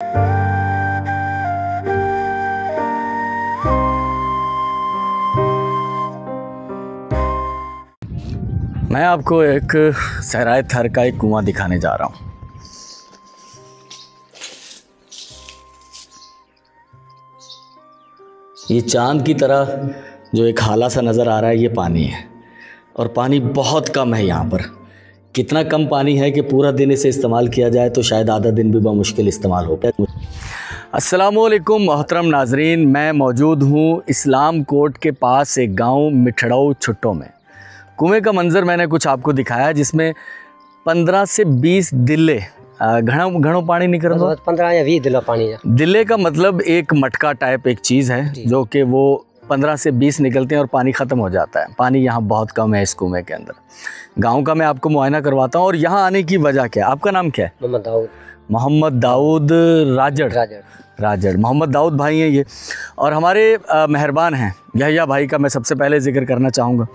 मैं आपको एक सहराए थर का एक कुआं दिखाने जा रहा हूँ। ये चांद की तरह जो एक हाला सा नज़र आ रहा है, ये पानी है और पानी बहुत कम है यहाँ पर। कितना कम पानी है कि पूरा दिन इसे इस्तेमाल किया जाए तो शायद आधा दिन भी मुश्किल इस्तेमाल हो पाए। अस्सलामुअलैकुम मोहतरम नाजरीन, मैं मौजूद हूँ इस्लाम कोट के पास एक गाँव मिठड़ाऊ छुट्टो में। कुएं का मंज़र मैंने कुछ आपको दिखाया जिसमें 15 से 20 दिल्ले घणो पानी निकल रहा है। 15 या 20 दिल्ला पानी है। दिल्ले का मतलब एक मटका टाइप एक चीज़ है जो कि वो 15 से 20 निकलते हैं और पानी ख़त्म हो जाता है। पानी यहाँ बहुत कम है इस कुएं के अंदर। गांव का मैं आपको मुआयना करवाता हूँ और यहाँ आने की वजह क्या है। आपका नाम क्या है? मोहम्मद दाऊद राजड़। मोहम्मद दाऊद भाई हैं ये, और हमारे मेहरबान हैं यहया भाई का मैं सबसे पहले ज़िक्र करना चाहूँगा।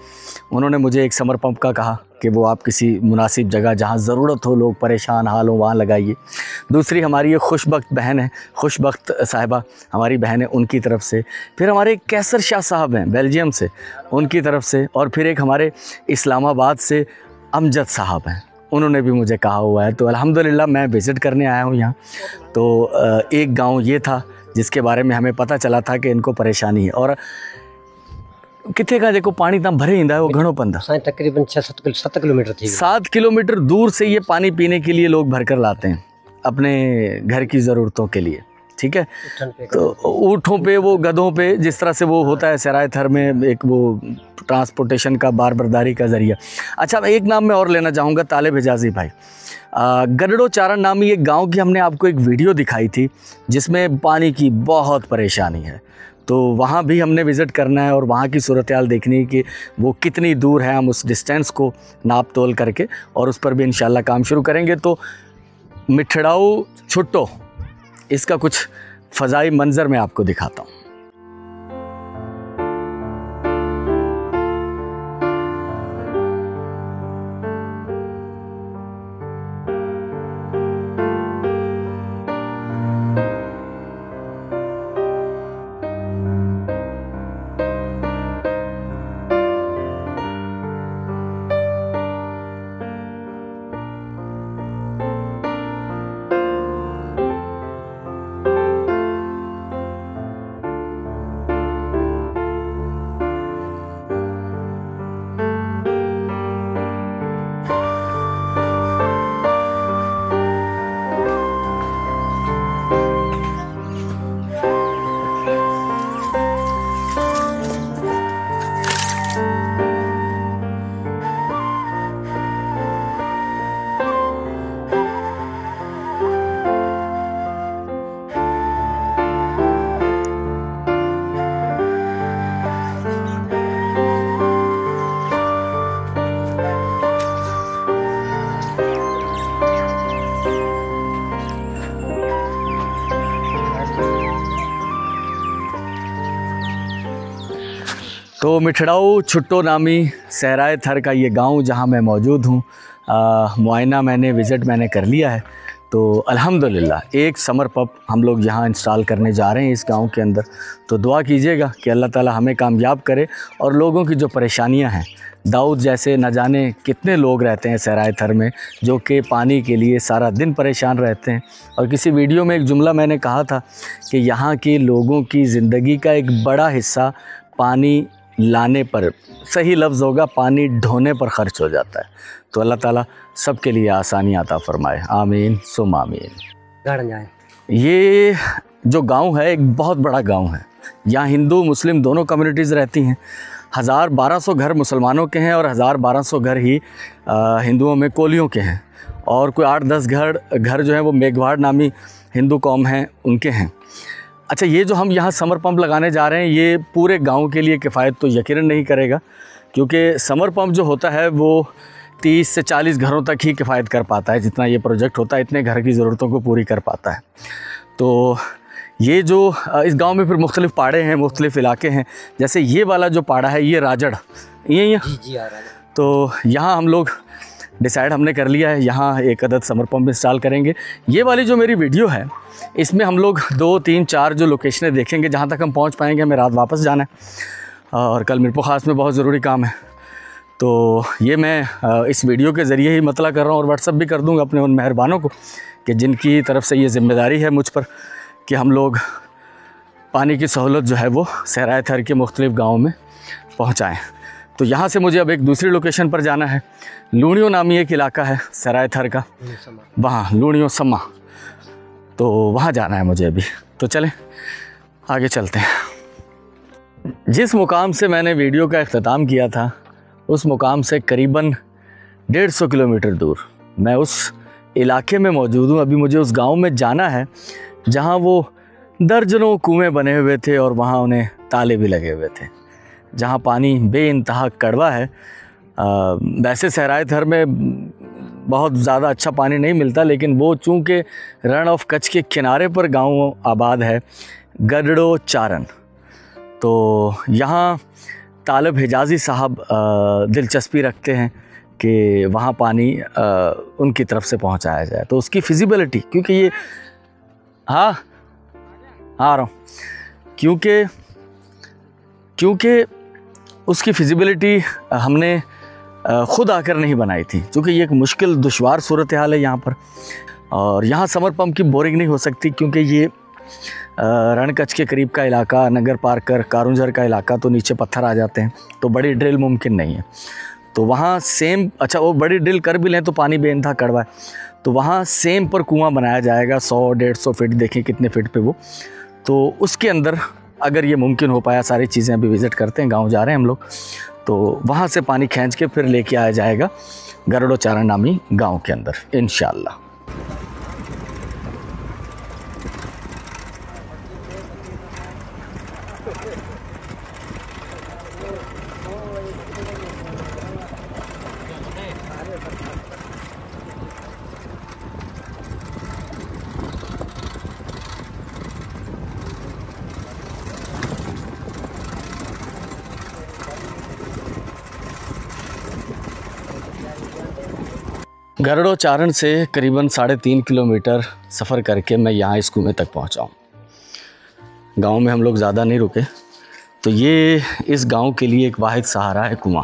उन्होंने मुझे एक समर पंप का कहा कि वो आप किसी मुनासिब जगह जहाँ ज़रूरत हो, लोग परेशान हाल हो, वहाँ लगाइए। दूसरी हमारी ये खुशबख्त बहन है, खुशबख्त साहिबा हमारी बहन है, उनकी तरफ से। फिर हमारे कैसर शाह साहब हैं बेल्जियम से, उनकी तरफ से। और फिर एक हमारे इस्लामाबाद से अमजद साहब हैं, उन्होंने भी मुझे कहा हुआ है। तो अल्हम्दुलिल्लाह मैं विज़िट करने आया हूँ यहाँ। तो एक गांव ये था जिसके बारे में हमें पता चला था कि इनको परेशानी है। और कितने का देखो पानी इतना भरे इंदा है वो घणो पंदा तकरीबन 7 किलोमीटर थी। 7 किलोमीटर दूर से ये पानी पीने के लिए लोग भर कर लाते हैं अपने घर की ज़रूरतों के लिए। ठीक है, तो ऊँटों पे, वो गधों पे, जिस तरह से वो होता है सहराए थर में एक वो ट्रांसपोर्टेशन का बारबरदारी का ज़रिया। अच्छा, एक नाम मैं और लेना चाहूँगा, तालिब हिजाज़ी भाई। गडड़ो चारण नामी एक गांव की हमने आपको एक वीडियो दिखाई थी जिसमें पानी की बहुत परेशानी है। तो वहाँ भी हमने विज़िट करना है और वहाँ की सूरत हाल देखनी है कि वो कितनी दूर है। हम उस डिस्टेंस को नाप तोल करके और उस पर भी इंशाल्लाह काम शुरू करेंगे। तो मिठड़ाऊ छुट्टो, इसका कुछ फ़ज़ाई मंज़र मैं आपको दिखाता हूँ। तो मिठड़ाऊ छुट्टो नामी सहराए थर का ये गांव जहां मैं मौजूद हूं, मुआयना विज़िट मैंने कर लिया है। तो अल्हम्दुलिल्लाह एक समर पंप हम लोग यहाँ इंस्टॉल करने जा रहे हैं इस गांव के अंदर। तो दुआ कीजिएगा कि अल्लाह ताला हमें कामयाब करे और लोगों की जो परेशानियां हैं, दाऊद जैसे न जाने कितने लोग रहते हैं सहराए थर में जो कि पानी के लिए सारा दिन परेशान रहते हैं। और किसी वीडियो में एक जुमला मैंने कहा था कि यहाँ के लोगों की ज़िंदगी का एक बड़ा हिस्सा पानी लाने पर, सही लफ्ज़ होगा पानी ढोने पर ख़र्च हो जाता है। तो अल्लाह ताला सबके लिए आसानी अता फ़रमाए, आमीन सुम आमीन। ये जो गांव है एक बहुत बड़ा गांव है। यहाँ हिंदू मुस्लिम दोनों कम्युनिटीज़ रहती हैं। 1000-1200 घर मुसलमानों के हैं और 1000-1200 घर ही हिंदुओं में कोलियों के हैं। और कोई 8-10 घर जो हैं वो मेघवाड़ नामी हिंदू कौम हैं, उनके हैं। अच्छा, ये जो हम यहाँ समर पंप लगाने जा रहे हैं ये पूरे गांव के लिए किफ़ायत तो यकीनन नहीं करेगा, क्योंकि समर पंप जो होता है वो 30 से 40 घरों तक ही किफ़ायत कर पाता है। जितना ये प्रोजेक्ट होता है इतने घर की ज़रूरतों को पूरी कर पाता है। तो ये जो इस गांव में फिर मुख्तलिफ़ पाड़े हैं, मुख्तलिफ़ इलाके हैं। जैसे ये वाला जो पाड़ा है ये राजड़, ये जी आ रहा है। तो यहाँ हम लोग डिसाइड हमने कर लिया है, यहाँ एक अदद समर पंप इंस्टॉल करेंगे। ये वाली जो मेरी वीडियो है इसमें हम लोग 2, 3, 4 जो लोकेशनें देखेंगे, जहाँ तक हम पहुँच पाएंगे। हमें रात वापस जाना है और कल मीरपुर ख़ास में बहुत ज़रूरी काम है। तो ये मैं इस वीडियो के ज़रिए ही मतला कर रहा हूँ और व्हाट्सअप भी कर दूँगा अपने उन मेहरबानों को कि जिनकी तरफ से ये ज़िम्मेदारी है मुझ पर कि हम लोग पानी की सहूलत जो है वो सहराए थर के मुख्तलिफ़ गाँव में पहुँचाएँ। तो यहाँ से मुझे अब एक दूसरी लोकेशन पर जाना है। लूणियों नामी एक इलाका है सहराए थर का, वहाँ लूणियों सम्मा, तो वहाँ जाना है मुझे अभी। तो चलें आगे चलते हैं। जिस मुकाम से मैंने वीडियो का इख्तिताम किया था उस मुकाम से करीबन 150 किलोमीटर दूर मैं उस इलाके में मौजूद हूँ। अभी मुझे उस गांव में जाना है जहां वो दर्जनों कुएं बने हुए थे और वहां उन्हें ताले भी लगे हुए थे, जहां पानी बेइंतहा कड़वा है। वैसे सहराए थर में बहुत ज़्यादा अच्छा पानी नहीं मिलता, लेकिन वो चूँकि रण ऑफ कच्छ के किनारे पर गांव आबाद है गडड़ो चारण, तो यहाँ तालब हिजाज़ी साहब दिलचस्पी रखते हैं कि वहाँ पानी उनकी तरफ से पहुँचाया जाए। तो उसकी फिजिबिलिटी, क्योंकि ये हाँ आ रहा हूँ, क्योंकि उसकी फिजिबिलिटी हमने ख़ुद आकर नहीं बनाई थी, क्योंकि ये एक मुश्किल दुश्वार सूरत हाल है यहाँ पर। और यहाँ समर पंप की बोरिंग नहीं हो सकती क्योंकि ये रणकच्छ के करीब का इलाका, नगर पार कर कारुंझर का इलाका, तो नीचे पत्थर आ जाते हैं, तो बड़ी ड्रिल मुमकिन नहीं है। तो वहाँ सेम, अच्छा वो बड़ी ड्रिल कर भी लें तो पानी बेइंतहा कड़वा है, तो वहाँ सेम पर कुआं बनाया जाएगा 100-150 फीट, देखें कितने फीट पे वो। तो उसके अंदर अगर ये मुमकिन हो पाया, सारी चीज़ें अभी विज़िट करते हैं, गाँव जा रहे हैं हम लोग, तो वहाँ से पानी खींच के फिर लेके आया जाएगा गरुड़ो चारण नामी गाँव के अंदर इंशाअल्लाह। गरुड़ो चारण से करीबन 3.5 किलोमीटर सफ़र करके मैं यहाँ इस कुएँ तक पहुँचा हूँ। गाँव में हम लोग ज़्यादा नहीं रुके, तो ये इस गाँव के लिए एक वाहिद सहारा है कुआँ।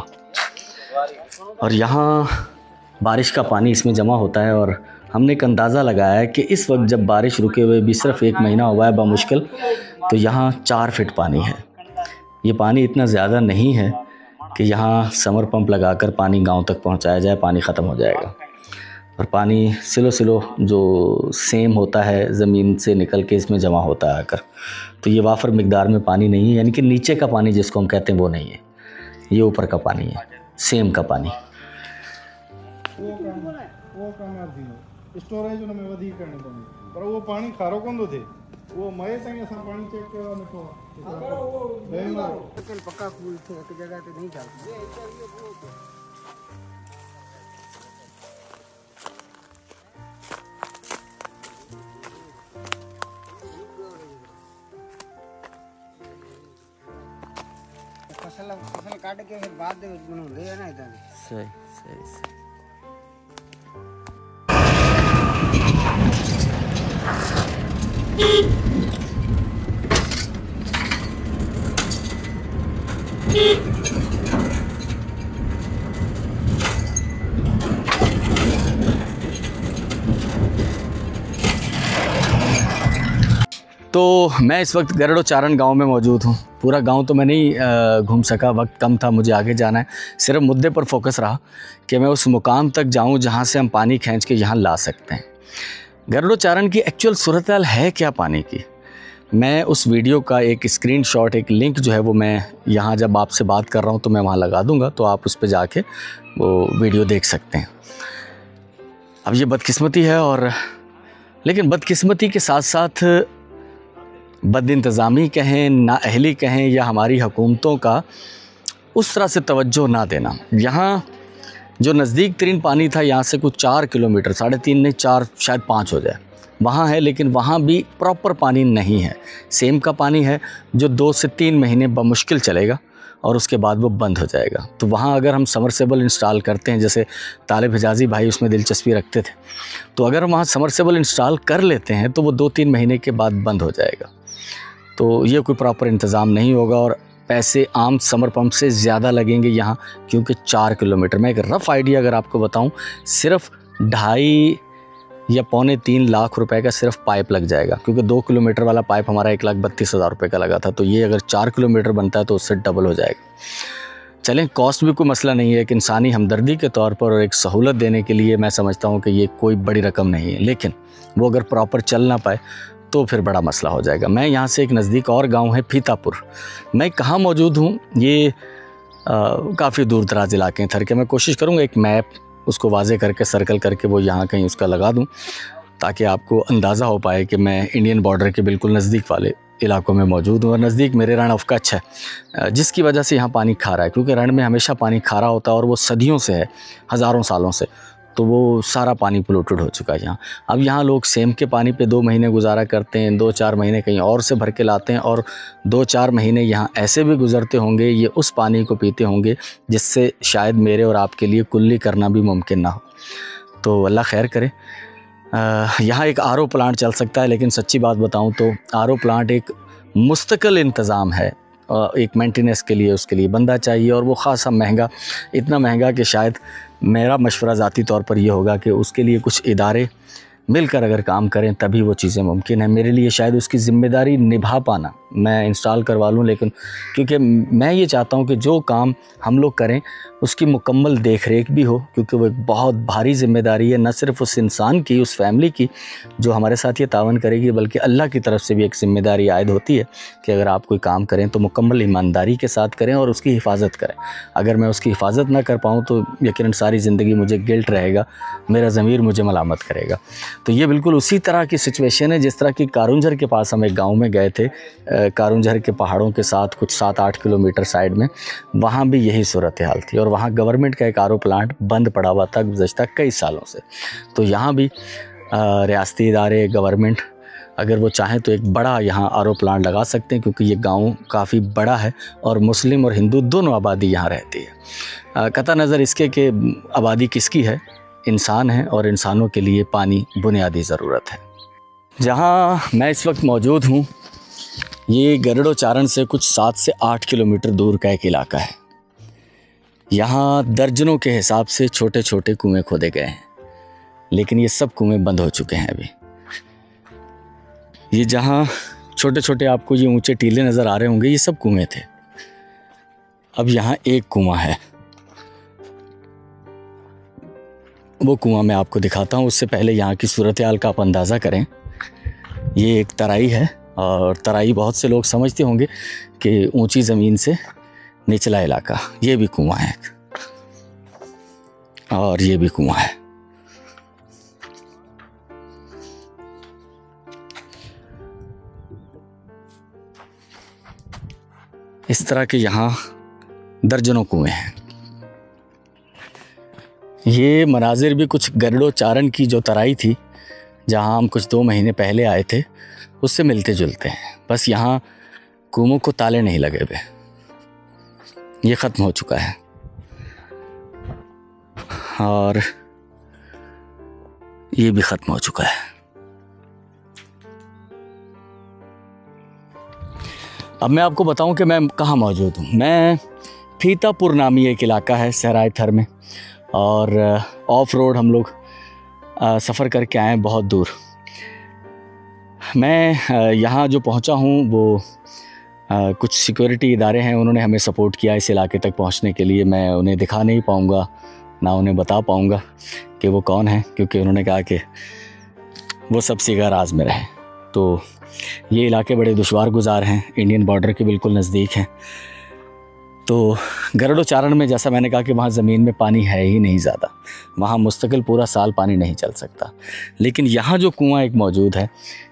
और यहाँ बारिश का पानी इसमें जमा होता है और हमने एक अंदाज़ा लगाया है कि इस वक्त जब बारिश रुके हुए भी सिर्फ 1 महीना हुआ है बामुश्किल, तो यहाँ 4 फीट पानी है। ये पानी इतना ज़्यादा नहीं है कि यहाँ समर पंप लगाकर पानी गाँव तक पहुँचाया जाए, पानी ख़त्म हो जाएगा। और पानी सिलो जो सेम होता है ज़मीन से निकल के इसमें जमा होता है आकर, तो ये वाफर मिकदार में पानी नहीं है, यानी कि नीचे का पानी जिसको हम कहते हैं वो नहीं है, ये ऊपर का पानी है, सेम का पानी। स्टोरेज में वधी करनी पड़ी, पर वो पानी खारो कोन थे, वो मए ताईं असां पानी चेक कयो नथो। पक्का कूल थे एक जगह पे नहीं चलता। फसल काट के फिर बाद में बनाਉਂਦੇ ਆ ਨਾ ਇਦਾਂ ਦੇ। सही। तो मैं इस वक्त गरुड़ो चारण गांव में मौजूद हूँ। पूरा गांव तो मैं नहीं घूम सका, वक्त कम था, मुझे आगे जाना है। सिर्फ मुद्दे पर फोकस रहा कि मैं उस मुकाम तक जाऊँ जहाँ से हम पानी खींच के यहाँ ला सकते हैं। गरुड़ो चारण की एक्चुअल सूरत हाल है क्या पानी की, मैं उस वीडियो का एक स्क्रीनशॉट, एक लिंक जो है वो मैं यहाँ जब आपसे बात कर रहा हूँ तो मैं वहाँ लगा दूँगा, तो आप उस पर जाके वो वीडियो देख सकते हैं। अब ये बदकिस्मती है, और लेकिन बदकिस्मती के साथ साथ बदइंतज़ामी कहें, नाअहली कहें, या हमारी हुकूमतों का उस तरह से तवज्जो ना देना। यहाँ जो नज़दीक तरीन पानी था, यहाँ से कुछ 4 किलोमीटर, 3.5 नहीं 4 शायद 5 हो जाए, वहाँ है, लेकिन वहाँ भी प्रॉपर पानी नहीं है। सेम का पानी है जो 2 से 3 महीने बमुश्किल चलेगा, और उसके बाद वो बंद हो जाएगा। तो वहाँ अगर हम समरसेबल इंस्टॉल करते हैं, जैसे तालिब हिजाज़ी भाई उसमें दिलचस्पी रखते थे, तो अगर वहाँ समरसेबल इंस्टॉल कर लेते हैं तो वो 2-3 महीने के बाद बंद हो जाएगा। तो ये कोई प्रॉपर इंतज़ाम नहीं होगा और पैसे आम समर पंप से ज़्यादा लगेंगे यहाँ, क्योंकि 4 किलोमीटर। मैं एक रफ़ आइडिया अगर आपको बताऊँ, सिर्फ 2.5 या 2.25 लाख रुपए का सिर्फ पाइप लग जाएगा, क्योंकि 2 किलोमीटर वाला पाइप हमारा 1,32,000 रुपये का लगा था। तो ये अगर 4 किलोमीटर बनता है तो उससे डबल हो जाएगा। चलें, कॉस्ट भी कोई मसला नहीं है, एक इंसानी हमदर्दी के तौर पर और एक सहूलत देने के लिए मैं समझता हूँ कि ये कोई बड़ी रकम नहीं है, लेकिन वो अगर प्रॉपर चल ना पाए तो फिर बड़ा मसला हो जाएगा। मैं यहाँ से एक नज़दीक और गांव है फीतापुर, मैं कहाँ मौजूद हूँ, ये काफ़ी दूर दराज इलाके हैं थर के। मैं कोशिश करूँगा एक मैप उसको वाजे करके सर्कल करके वो यहाँ कहीं उसका लगा दूँ, ताकि आपको अंदाज़ा हो पाए कि मैं इंडियन बॉर्डर के बिल्कुल नज़दीक वाले इलाकों में मौजूद हूँ। और नज़दीक मेरे रण ऑफ कच्छ है, जिसकी वजह से यहाँ पानी खारा है, क्योंकि रण में हमेशा पानी खारा होता है और वो सदियों से है, हज़ारों सालों से। तो वो सारा पानी पोल्यूटेड हो चुका है यहाँ। अब यहाँ लोग सेम के पानी पे 2 महीने गुजारा करते हैं, 2-4 महीने कहीं और से भर के लाते हैं, और 2-4 महीने यहाँ ऐसे भी गुजरते होंगे, ये उस पानी को पीते होंगे जिससे शायद मेरे और आपके लिए कुल्ली करना भी मुमकिन ना हो। तो अल्लाह खैर करे। यहाँ एक आरओ प्लांट चल सकता है, लेकिन सच्ची बात बताऊँ तो आरओ प्लांट एक मुस्तकिल इंतज़ाम है, एक मेंटेनेंस के लिए उसके लिए बंदा चाहिए, और वो ख़ासा महंगा, इतना महंगा कि शायद मेरा मशवरा ज़ाती तौर पर ये होगा कि उसके लिए कुछ इदारे मिलकर अगर काम करें तभी वो चीज़ें मुमकिन है। मेरे लिए शायद उसकी ज़िम्मेदारी निभा पाना, मैं इंस्टॉल करवा लूँ, लेकिन क्योंकि मैं ये चाहता हूँ कि जो काम हम लोग करें उसकी मुकम्मल देख रेख भी हो, क्योंकि वो एक बहुत भारी ज़िम्मेदारी है, न सिर्फ उस इंसान की, उस फैमिली की जो हमारे साथ ये तावन करेगी, बल्कि अल्लाह की तरफ से भी एक ज़िम्मेदारी आयद होती है कि अगर आप कोई काम करें तो मुकम्मल ईमानदारी के साथ करें और उसकी हिफाजत करें। अगर मैं उसकी हिफाजत ना कर पाऊँ तो यकीनन सारी ज़िंदगी मुझे गिल्ट रहेगा, मेरा ज़मीर मुझे मलामत करेगा। तो ये बिल्कुल उसी तरह की सिचुएशन है जिस तरह की कारुंझर के पास हम एक गाँव में गए थे, कारुंझर के पहाड़ों के साथ कुछ 7-8 किलोमीटर साइड में, वहाँ भी यही सूरत हाल थी, और वहाँ गवर्नमेंट का एक आरओ प्लांट बंद पड़ा हुआ था गुज़श्ता कई सालों से। तो यहाँ भी रियासती इदारे, गवर्नमेंट अगर वो चाहें तो एक बड़ा यहाँ आरओ प्लांट लगा सकते हैं, क्योंकि ये गांव काफ़ी बड़ा है और मुस्लिम और हिंदू दोनों आबादी यहाँ रहती है। कतई नज़र इसके कि आबादी किसकी है, इंसान है, और इंसानों के लिए पानी बुनियादी ज़रूरत है। जहाँ मैं इस वक्त मौजूद हूँ ये गरुड़ो चारण से कुछ 7 से 8 किलोमीटर दूर का एक इलाका है। यहाँ दर्जनों के हिसाब से छोटे छोटे कुएं खोदे गए हैं, लेकिन ये सब कुएं बंद हो चुके हैं अभी। ये जहाँ छोटे छोटे आपको ये ऊंचे टीले नज़र आ रहे होंगे, ये सब कुएं थे। अब यहाँ एक कुआं है, वो कुआं मैं आपको दिखाता हूँ। उससे पहले यहाँ की सूरत हाल का आप अंदाज़ा करें। ये एक तराई है, और तराई बहुत से लोग समझते होंगे कि ऊंची ज़मीन से निचला इलाका। ये भी कुआं है और ये भी कुआं है। इस तरह के यहाँ दर्जनों कुएं हैं। ये मनाजिर भी कुछ गरुड़ो चारण की जो तराई थी, जहाँ हम कुछ 2 महीने पहले आए थे, उससे मिलते जुलते हैं। बस यहाँ कुओं को ताले नहीं लगे हुए, ये ख़त्म हो चुका है। और ये भी ख़त्म हो चुका है। अब मैं आपको बताऊं कि मैं कहाँ मौजूद हूँ। मैं फीतापुर नामी एक इलाका है सहराए थर में, और ऑफ रोड हम लोग सफ़र करके आए हैं बहुत दूर। मैं यहाँ जो पहुँचा हूँ वो कुछ सिक्योरिटी इदारे हैं, उन्होंने हमें सपोर्ट किया इस इलाके तक पहुँचने के लिए। मैं उन्हें दिखा नहीं पाऊँगा, ना उन्हें बता पाऊँगा कि वो कौन है, क्योंकि उन्होंने कहा कि वो सब सिगा राज में रहे। तो ये इलाके बड़े दुश्वार गुजार हैं, इंडियन बॉर्डर के बिल्कुल नज़दीक हैं। तो गरुड़ो चारण में जैसा मैंने कहा कि वहाँ ज़मीन में पानी है ही नहीं ज़्यादा, वहाँ मुस्तकिल पूरा साल पानी नहीं चल सकता। लेकिन यहाँ जो कुआं एक मौजूद है,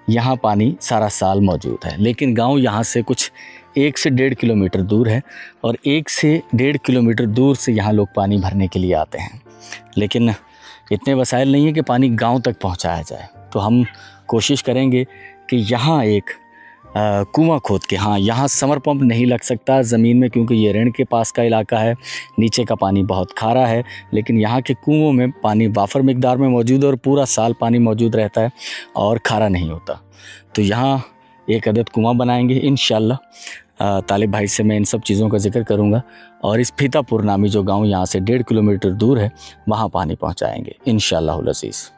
यहाँ पानी सारा साल मौजूद है। लेकिन गांव यहाँ से कुछ 1 से 1.5 किलोमीटर दूर है, और 1 से 1.5 किलोमीटर दूर से यहाँ लोग पानी भरने के लिए आते हैं। लेकिन इतने वसाइल नहीं है कि पानी गाँव तक पहुँचाया जाए। तो हम कोशिश करेंगे कि यहाँ एक कुआं खोद के। हाँ, यहाँ समर पंप नहीं लग सकता ज़मीन में क्योंकि ये ऋण के पास का इलाका है, नीचे का पानी बहुत खारा है, लेकिन यहाँ के कुओं में पानी वाफर मिकदार में मौजूद है और पूरा साल पानी मौजूद रहता है और खारा नहीं होता। तो यहाँ एक अदद कुआं बनाएंगे इंशाअल्लाह। तालिब भाई से मैं इन सब चीज़ों का जिक्र करूँगा और इस फीतापुर नामी जो गाँव यहाँ से 1.5 किलोमीटर दूर है वहाँ पानी पहुँचाएँगे इंशाअल्लाहुल अज़ीज़।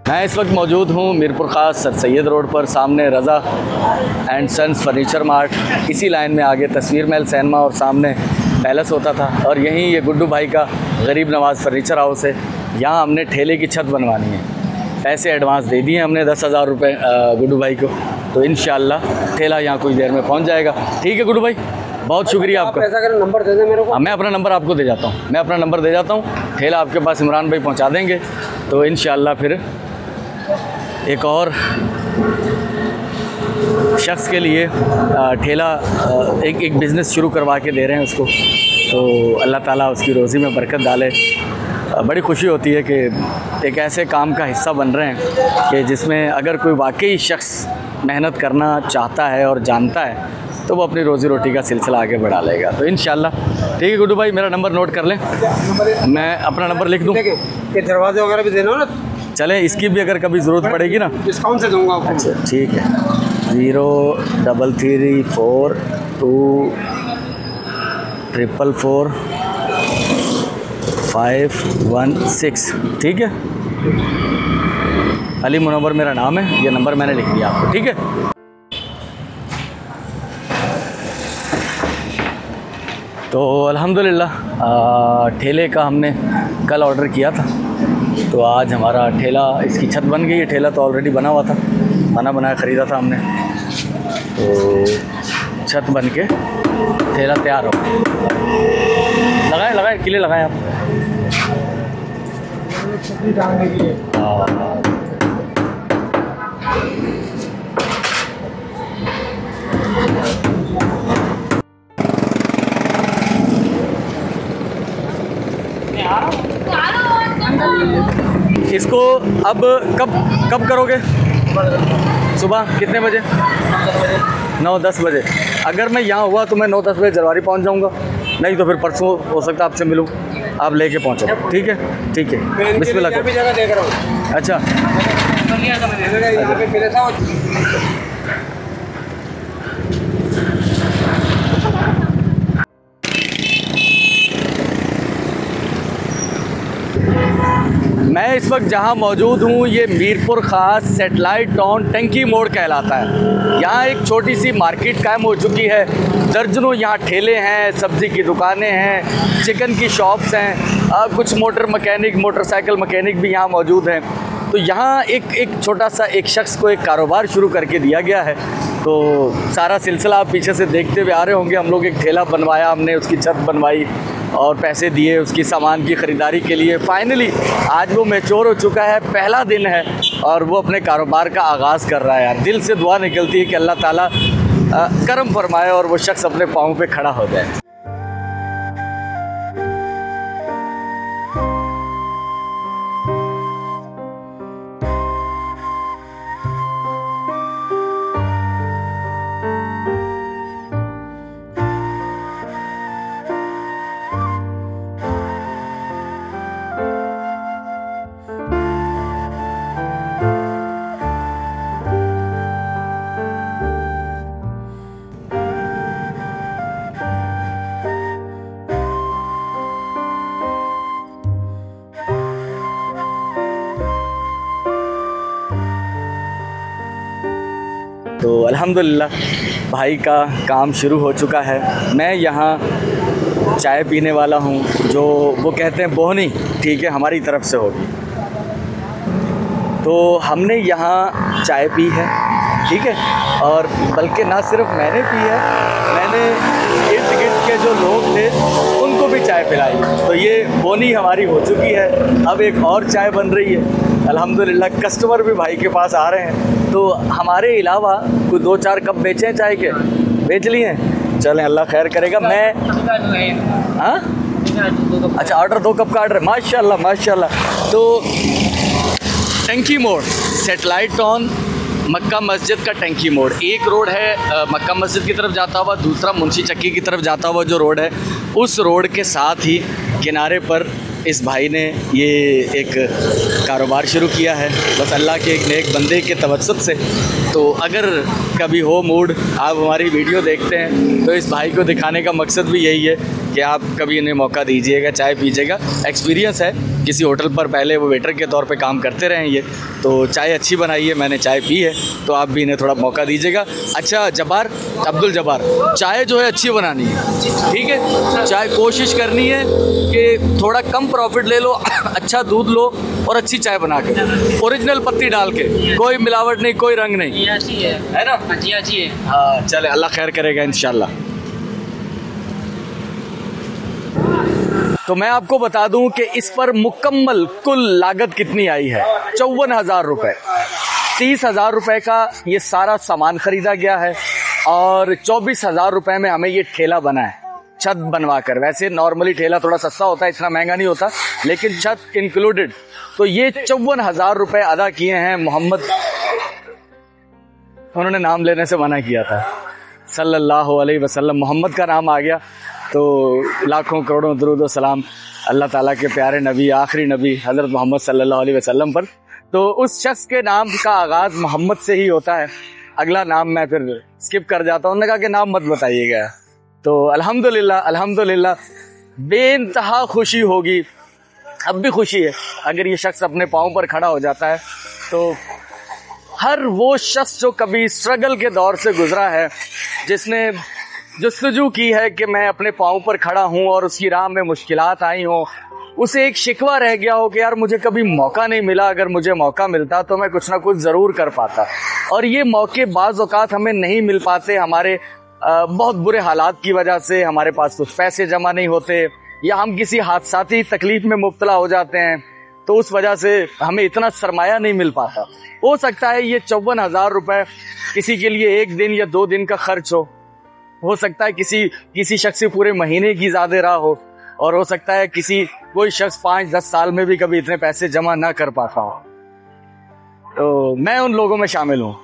मैं इस वक्त मौजूद हूँ मीरपुर ख़ास सर सैयद रोड पर, सामने रज़ा एंड सन्स फर्नीचर मार्ट। इसी लाइन में आगे तस्वीर महल सिनेमा और सामने पैलेस होता था और यहीं ये गुड्डू भाई का गरीब नवाज़ फर्नीचर हाउस है। यहाँ हमने ठेले की छत बनवानी है, पैसे एडवांस दे दिए हमने 10,000 रुपये गुड्डू भाई को, तो इंशाअल्लाह ठेला यहाँ कुछ देर में पहुँच जाएगा। ठीक है गुड्डू भाई, बहुत शुक्रिया आपका। ऐसा करें नंबर दे दें मेरे को। मैं अपना नंबर आपको दे जाता हूँ, ठेला आपके पास इमरान भाई पहुँचा देंगे, तो इंशाअल्लाह फिर एक और शख्स के लिए ठेला एक बिज़नेस शुरू करवा के दे रहे हैं उसको, तो अल्लाह ताला उसकी रोज़ी में बरकत डाले। बड़ी खुशी होती है कि एक ऐसे काम का हिस्सा बन रहे हैं कि जिसमें अगर कोई वाकई शख्स मेहनत करना चाहता है और जानता है तो वो अपनी रोज़ी रोटी का सिलसिला आगे बढ़ा लेगा। तो इंशाल्लाह ठीक है गुड्डू भाई, मेरा नंबर नोट कर लें, मैं अपना नंबर लिख दूँ। ये दरवाजे वगैरह भी देना ना, चलें, इसकी भी अगर कभी ज़रूरत पड़ेगी ना डिस्काउंट से दूँगा आपको। अच्छा ठीक है, 03342444516, ठीक है। अली मुनव्वर मेरा नाम है, ये नंबर मैंने लिख दिया आपको, ठीक है। तो अल्हम्दुलिल्लाह ठेले का हमने कल ऑर्डर किया था, तो आज हमारा ठेला, इसकी छत बन गई है। ठेला तो ऑलरेडी बना हुआ था, बना बनाया ख़रीदा था हमने, तो छत बन के ठेला तैयार हो गया। लगाए किले लगाएं आप। इसको अब कब करोगे? सुबह कितने बजे? 9-10 बजे। अगर मैं यहाँ हुआ तो मैं 9-10 बजे जरवारी पहुँच जाऊँगा, नहीं तो फिर परसों हो सकता है आपसे मिलूँ। आप लेके पहुँचो। ठीक है, ठीक है, बिस्मिल्लाह यहाँ करो। भी जगह देख रहा हूँ। अच्छा, यहाँ पे फिरे था। मैं इस वक्त जहां मौजूद हूं ये मीरपुर खास सेटेलाइट टाउन टंकी मोड़ कहलाता है। यहाँ एक छोटी सी मार्केट कायम हो चुकी है। दर्जनों यहाँ ठेले हैं, सब्ज़ी की दुकानें हैं, चिकन की शॉप्स हैं, कुछ मोटर मैकेनिक, मोटरसाइकिल मैकेनिक भी यहाँ मौजूद हैं। तो यहाँ एक छोटा सा एक शख्स को एक कारोबार शुरू करके दिया गया है। तो सारा सिलसिला आप पीछे से देखते हुए आ रहे होंगे। हम लोग एक ठेला बनवाया, हमने उसकी छत बनवाई और पैसे दिए उसकी सामान की ख़रीदारी के लिए। फाइनली आज वो मैच्योर हो चुका है, पहला दिन है और वो अपने कारोबार का आगाज़ कर रहा है। यार दिल से दुआ निकलती है कि अल्लाह ताला करम फरमाए और वो शख्स अपने पाँव पे खड़ा हो जाए। तो अल्हम्दुलिल्लाह भाई का काम शुरू हो चुका है। मैं यहाँ चाय पीने वाला हूँ, जो वो कहते हैं बोहनी, ठीक है, हमारी तरफ से होगी। तो हमने यहाँ चाय पी है, ठीक है, और बल्कि ना सिर्फ मैंने पी है, मैंने इर्द गिर्द के जो लोग थे उनको भी चाय पिलाई। तो ये बोनी हमारी हो चुकी है। अब एक और चाय बन रही है। अल्हम्दुलिल्लाह कस्टमर भी भाई के पास आ रहे हैं। तो हमारे अलावा कोई 2-4 कप बेचे हैं चाय के, बेच लिए हैं। चलें, अल्लाह खैर करेगा। मैं हाँ अच्छा, ऑर्डर 2 कप का ऑर्डर है, माशाल्लाह माशाल्लाह। तो टंकी मोड़ सेटेलाइट टाउन मक्का मस्जिद का टंकी मोड़, एक रोड है मक्का मस्जिद की तरफ जाता हुआ, दूसरा मुंशी चक्की की तरफ जाता हुआ जो रोड है, उस रोड के साथ ही किनारे पर इस भाई ने ये एक कारोबार शुरू किया है, बस अल्लाह के एक नेक बंदे के तवज्जुह से। तो अगर कभी हो मूड, आप हमारी वीडियो देखते हैं, तो इस भाई को दिखाने का मकसद भी यही है कि आप कभी इन्हें मौका दीजिएगा, चाय पीजिएगा। एक्सपीरियंस है, किसी होटल पर पहले वो वेटर के तौर पे काम करते रहे ये, तो चाय अच्छी बनाई है, मैंने चाय पी है, तो आप भी इन्हें थोड़ा मौका दीजिएगा। अच्छा जब्बार, अब्दुल जब्बार, चाय जो है अच्छी बनानी है, ठीक है, चाय कोशिश करनी है कि थोड़ा कम प्रॉफिट ले लो, अच्छा दूध लो और अच्छी चाय बना के, ओरिजिनल पत्ती डाल के, कोई मिलावट नहीं, कोई रंग नहीं, अच्छी है, है ना? जी अच्छी है। हाँ चले, अल्लाह खैर करेगा इंशाल्लाह। तो मैं आपको बता दूं कि इस पर मुकम्मल कुल लागत कितनी आई है, 54,000 रुपये। 30,000 रुपये का ये सारा सामान खरीदा गया है और 24,000 रुपये में हमें ये ठेला बना है, छत बनवा कर। वैसे नॉर्मली ठेला थोड़ा सस्ता होता है, इतना महंगा नहीं होता, लेकिन छत इंक्लूडेड। तो ये 54,000 रुपये अदा किए हैं मोहम्मद, उन्होंने नाम लेने से मना किया था, सल्लल्लाहु अलैहि वसल्लम, मोहम्मद का नाम आ गया तो लाखों करोड़ों दरूद व सलाम अल्लाह ताला के प्यारे नबी, आखिरी नबी हज़रत मोहम्मद सल्लल्लाहु अलैहि वसल्लम पर। तो उस शख्स के नाम का आगाज़ मोहम्मद से ही होता है, अगला नाम मैं फिर स्किप कर जाता हूँ। उन्होंने कहा कि नाम मत बताइएगा। तो अल्हम्दुलिल्लाह अल्हम्दुलिल्लाह बेइंतहा खुशी होगी, अब भी खुशी है अगर ये शख्स अपने पाँव पर खड़ा हो जाता है। तो हर वो शख्स जो कभी स्ट्रगल के दौर से गुजरा है, जिसने जस्तजू की है कि मैं अपने पाँव पर खड़ा हूँ और उसकी राह में मुश्किलात आई हों, उसे एक शिकवा रह गया हो कि यार मुझे कभी मौका नहीं मिला, अगर मुझे मौका मिलता तो मैं कुछ ना कुछ ज़रूर कर पाता। और ये मौके बाज़ औक़ात हमें नहीं मिल पाते, हमारे बहुत बुरे हालात की वजह से, हमारे पास कुछ पैसे जमा नहीं होते या हम किसी हादसाती तकलीफ में मुब्तला हो जाते हैं, तो उस वजह से हमें इतना सरमाया नहीं मिल पाता। हो सकता है ये 54,000 रुपये किसी के लिए 1 दिन या 2 दिन का खर्च हो सकता है किसी शख्स से पूरे महीने की ज़्यादा राह हो, और हो सकता है कोई शख्स 5-10 साल में भी कभी इतने पैसे जमा ना कर पाता हो। तो मैं उन लोगों में शामिल हूँ।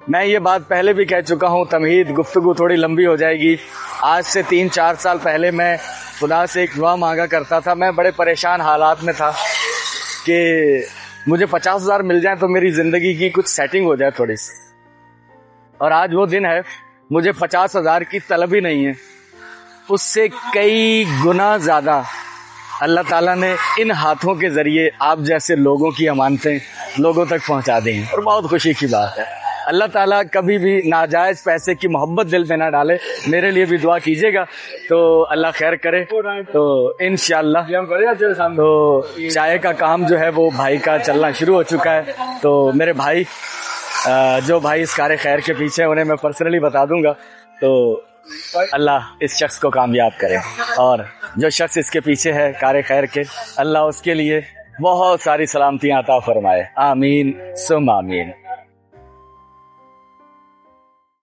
मैं ये बात पहले भी कह चुका हूँ, तमहीद गुफ्तगू थोड़ी लंबी हो जाएगी। आज से 3-4 साल पहले मैं खुदा से एक दुआ मांगा करता था। मैं बड़े परेशान हालात में था कि मुझे 50,000 मिल जाए तो मेरी ज़िंदगी की कुछ सेटिंग हो जाए थोड़ी सी। और आज वो दिन है, मुझे 50,000 की तलब ही नहीं है, उससे कई गुना ज़्यादा अल्लाह ताला ने इन हाथों के ज़रिए आप जैसे लोगों की अमानतें लोगों तक पहुंचा दी हैं और बहुत खुशी की बात है। अल्लाह ताला कभी भी नाजायज़ पैसे की मोहब्बत दिल में ना डाले। मेरे लिए भी दुआ कीजिएगा तो अल्लाह खैर करे। तो इंशाअल्लाह तो चाय का काम जो है वो भाई का चलना शुरू हो चुका है। तो मेरे भाई जो भाई इस कार खैर के पीछे उन्हें मैं पर्सनली बता दूंगा। तो अल्लाह इस शख्स को कामयाब करे और जो शख्स इसके पीछे है कार खैर के, अल्लाह उसके लिए बहुत सारी सलामतियाँ अता फरमाए। आमीन सुम आमीन।